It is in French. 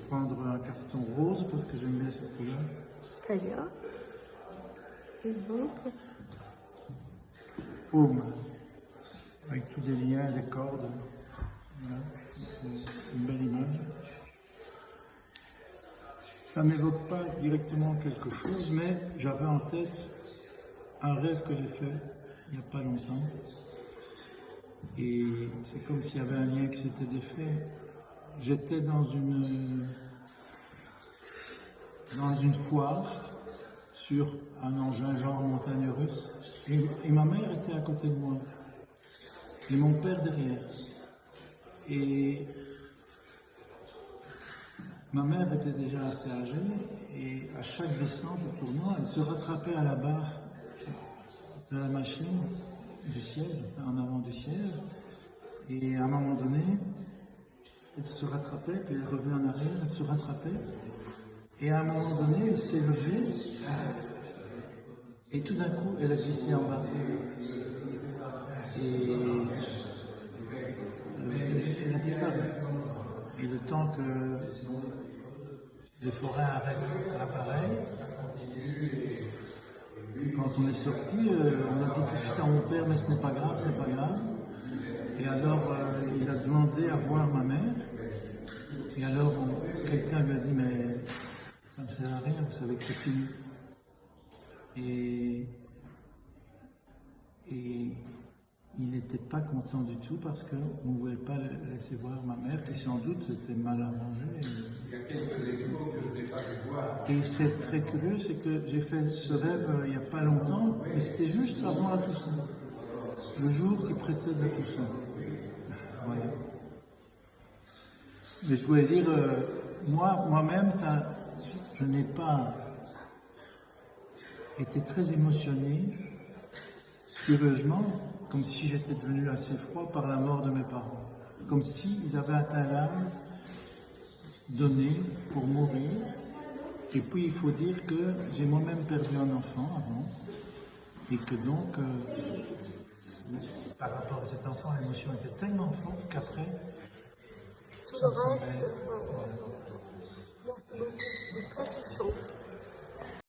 prendre un carton rose parce que j'aime bien cette couleur. Très bien. Et l'autre? Home, avec tous les liens, les cordes. Voilà. C'est une belle image. Ça ne m'évoque pas directement quelque chose, mais j'avais en tête un rêve que j'ai fait il n'y a pas longtemps. Et c'est comme s'il y avait un lien qui s'était défait. J'étais dans une foire sur un engin genre montagne russe et ma mère était à côté de moi et mon père derrière. Et ma mère était déjà assez âgée et à chaque descente au tournant, elle se rattrapait à la barre de la machine du siège, en avant du siège. Et à un moment donné, elle se rattrapait, puis elle revenait en arrière, elle se rattrapait. Et à un moment donné, elle s'est levée et tout d'un coup, elle a glissé en bas. Et elle a disparu. Et le temps que les forêts arrêtent l'appareil, quand on est sorti, on a dit tout de suite à mon père, mais ce n'est pas grave, c'est pas grave. Et alors, il a demandé à voir ma mère. Et alors, quelqu'un lui a dit, mais ça ne sert à rien, vous savez que c'est fini. Et il n'était pas content du tout parce qu'on ne voulait pas laisser voir ma mère, qui sans doute était mal arrangée. Et c'est très curieux, c'est que j'ai fait ce rêve il n'y a pas longtemps, et c'était juste avant la Toussaint, le jour qui précède la Toussaint. Voilà. Mais je voulais dire, moi-même, je n'ai pas été très émotionné, curieusement, comme si j'étais devenu assez froid par la mort de mes parents. Comme s'ils avaient atteint l'âge donné pour mourir. Et puis il faut dire que j'ai moi-même perdu un enfant avant. Et que donc, par rapport à cet enfant, l'émotion était tellement forte qu'après, ça me semblait... Merci beaucoup. C'est très touchant.